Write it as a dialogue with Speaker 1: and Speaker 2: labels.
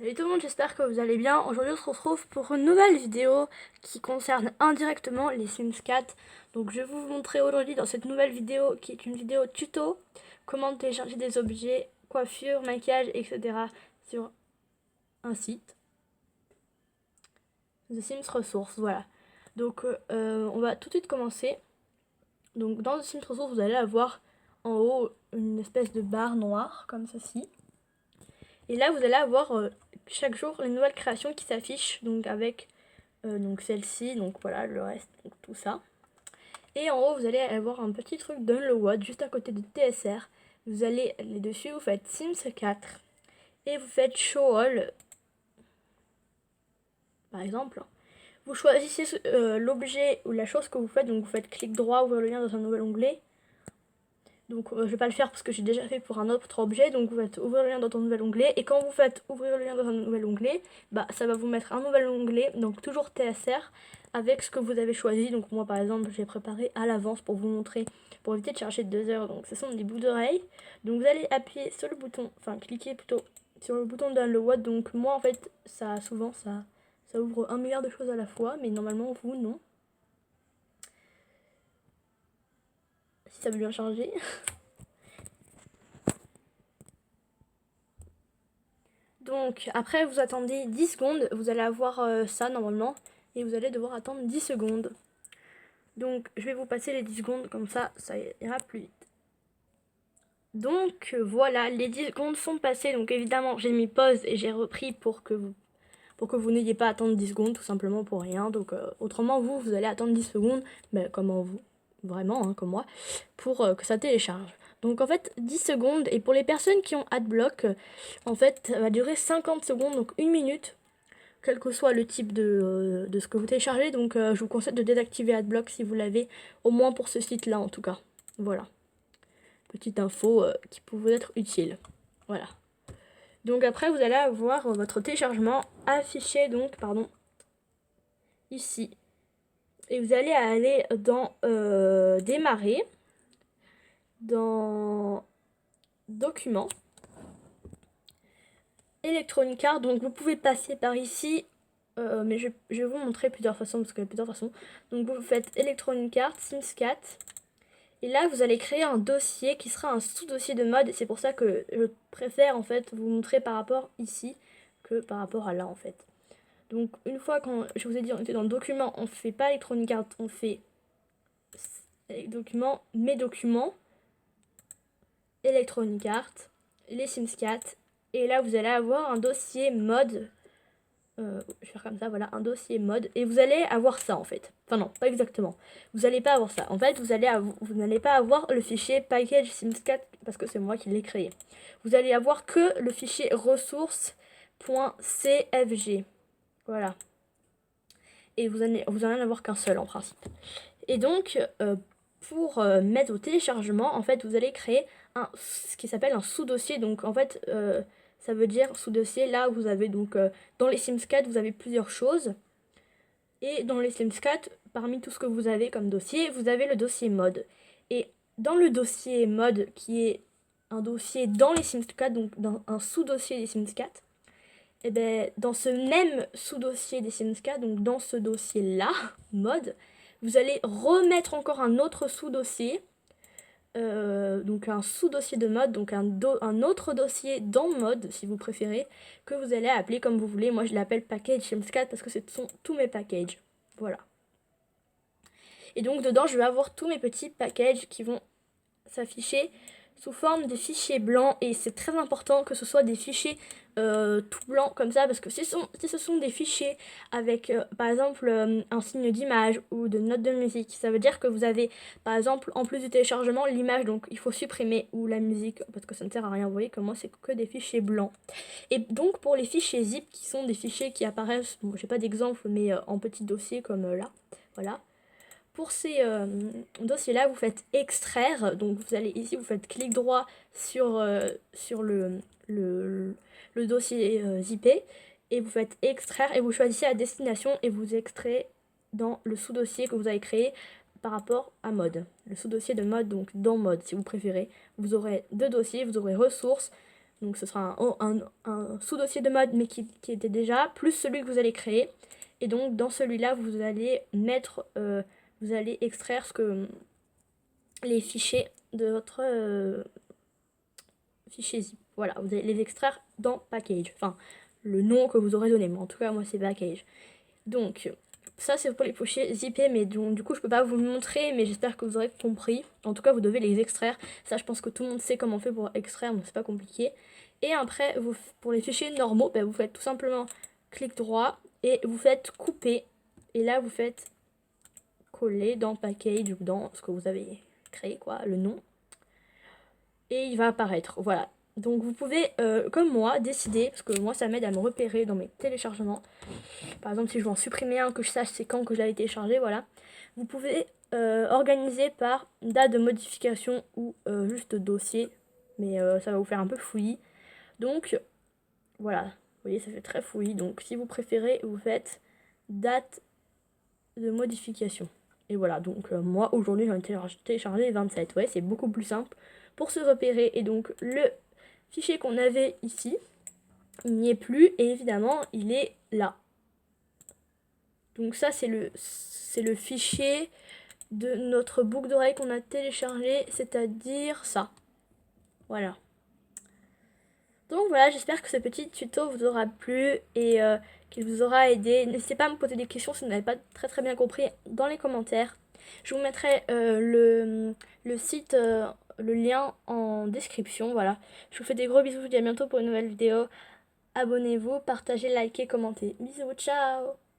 Speaker 1: Salut tout le monde, j'espère que vous allez bien. Aujourd'hui on se retrouve pour une nouvelle vidéo qui concerne indirectement les Sims 4. Donc je vais vous montrer aujourd'hui dans cette nouvelle vidéo, qui est une vidéo tuto, comment télécharger des objets, coiffure, maquillage, etc. sur un site, The Sims Ressources, voilà. Donc on va tout de suite commencer. Donc dans The Sims Ressources, vous allez avoir en haut une espèce de barre noire comme ceci. Et là, vous allez avoir chaque jour les nouvelles créations qui s'affichent, donc avec donc celle-ci, donc voilà, le reste, donc tout ça. Et en haut, vous allez avoir un petit truc Download juste à côté de TSR. Vous allez aller dessus, vous faites Sims 4 et vous faites Show All, par exemple. Vous choisissez l'objet ou la chose que vous faites, donc vous faites clic droit, ouvrir le lien dans un nouvel onglet. Donc je vais pas le faire parce que j'ai déjà fait pour un autre objet. Donc vous faites ouvrir le lien dans un nouvel onglet. Et quand vous faites ouvrir le lien dans un nouvel onglet, bah ça va vous mettre un nouvel onglet. Donc toujours TSR avec ce que vous avez choisi. Donc moi par exemple j'ai préparé à l'avance pour vous montrer, pour éviter de chercher 2 heures. Donc ce sont des bouts d'oreilles. Donc vous allez appuyer sur le bouton, enfin cliquer plutôt sur le bouton Download. Donc moi en fait ça souvent ça ouvre 1 milliard de choses à la fois. Mais normalement vous non. Si ça veut bien charger. Donc après vous attendez 10 secondes, vous allez avoir ça normalement et vous allez devoir attendre 10 secondes. Donc je vais vous passer les 10 secondes comme ça ira plus vite. Donc voilà, les 10 secondes sont passées, donc évidemment j'ai mis pause et j'ai repris pour que vous n'ayez pas à attendre 10 secondes tout simplement pour rien. Donc autrement vous allez attendre 10 secondes, mais comment vous, vraiment hein, comme moi, pour que ça télécharge. Donc en fait 10 secondes, et pour les personnes qui ont Adblock, en fait ça va durer 50 secondes, donc 1 minute, quel que soit le type de ce que vous téléchargez. Donc je vous conseille de désactiver Adblock si vous l'avez, au moins pour ce site là en tout cas. Voilà, petite info qui peut vous être utile. Voilà. Donc après vous allez avoir votre téléchargement affiché, donc pardon, ici. Et vous allez aller dans démarrer, dans documents, Electronic Arts. Donc vous pouvez passer par ici, mais je vais vous montrer plusieurs façons, parce qu'il y a plusieurs façons. Donc vous faites Electronic Arts, Sims 4. Et là vous allez créer un dossier qui sera un sous-dossier de mode. Et c'est pour ça que je préfère en fait vous montrer par rapport ici que par rapport à là en fait. Donc une fois quand je vous ai dit on était dans le document, on fait pas Electronic Arts, on fait documents, mes documents, Electronic Arts, les Sims 4. Et là vous allez avoir un dossier mode. Je vais faire comme ça, voilà, un dossier mode. Et vous allez avoir ça en fait. Enfin non, pas exactement. Vous n'allez pas avoir ça. En fait, vous n'allez pas avoir le fichier package Sims 4 parce que c'est moi qui l'ai créé. Vous allez avoir que le fichier ressources.cfg. Voilà. Et vous allez en avoir qu'un seul en principe. Et donc, pour mettre au téléchargement, en fait, vous allez créer ce qui s'appelle un sous-dossier. Donc, en fait, ça veut dire sous-dossier. Là, vous avez donc, dans les Sims 4, vous avez plusieurs choses. Et dans les Sims 4, parmi tout ce que vous avez comme dossier, vous avez le dossier mode. Et dans le dossier mode, qui est un dossier dans les Sims 4, donc dans un sous-dossier des Sims 4, et bien, dans ce même sous-dossier des Sims 4, donc dans ce dossier-là, mode, vous allez remettre encore un autre sous-dossier, donc un sous-dossier de mode, donc un autre dossier dans mode, si vous préférez, que vous allez appeler comme vous voulez. Moi, je l'appelle package Sims 4 parce que ce sont tous mes packages. Voilà. Et donc, dedans, je vais avoir tous mes petits packages qui vont s'afficher sous forme de fichiers blancs, et c'est très important que ce soit des fichiers tout blancs comme ça, parce que si ce sont des fichiers avec par exemple un signe d'image ou de note de musique, ça veut dire que vous avez par exemple en plus du téléchargement l'image, donc il faut supprimer, ou la musique parce que ça ne sert à rien. Vous voyez que moi c'est que des fichiers blancs. Et donc pour les fichiers zip, qui sont des fichiers qui apparaissent, bon, j'ai pas d'exemple, mais en petits dossiers comme là, voilà. Pour ces dossiers-là, vous faites extraire. Donc vous allez ici, vous faites clic droit sur, sur le dossier zippé, et vous faites extraire et vous choisissez la destination et vous extrayez dans le sous-dossier que vous avez créé par rapport à mode. Le sous-dossier de mode, donc dans mode si vous préférez. Vous aurez deux dossiers, vous aurez ressources, Donc ce sera un sous-dossier de mode mais qui était déjà, plus celui que vous allez créer. Et donc dans celui-là, vous allez mettre, vous allez extraire les fichiers de votre fichier zip. Voilà, vous allez les extraire dans package. Enfin, le nom que vous aurez donné, mais en tout cas moi c'est package. Donc ça c'est pour les fichiers zippés, mais donc, du coup je peux pas vous le montrer, mais j'espère que vous aurez compris. En tout cas vous devez les extraire. Ça je pense que tout le monde sait comment on fait pour extraire, donc c'est pas compliqué. Et après pour les fichiers normaux, vous faites tout simplement clic droit et vous faites couper. Et là vous faites coller dans package ou dans ce que vous avez créé, quoi, le nom. Et il va apparaître, voilà. Donc vous pouvez, comme moi, décider, parce que moi ça m'aide à me repérer dans mes téléchargements. Par exemple, si je veux en supprimer un, que je sache c'est quand que je l'avais téléchargé, voilà. Vous pouvez organiser par date de modification ou juste dossier, mais ça va vous faire un peu fouillis. Donc voilà, vous voyez, ça fait très fouillis. Donc si vous préférez, vous faites date de modification. Et voilà, donc moi aujourd'hui j'en ai téléchargé 27. Ouais, c'est beaucoup plus simple pour se repérer. Et donc le fichier qu'on avait ici, il n'y est plus et évidemment il est là. Donc ça c'est le fichier de notre boucle d'oreille qu'on a téléchargé, c'est-à-dire ça. Voilà. Donc voilà, j'espère que ce petit tuto vous aura plu et qu'il vous aura aidé. N'hésitez pas à me poser des questions si vous n'avez pas très bien compris dans les commentaires. Je vous mettrai le site, le lien en description. Voilà. Je vous fais des gros bisous, je vous dis à bientôt pour une nouvelle vidéo. Abonnez-vous, partagez, likez, commentez. Bisous, ciao!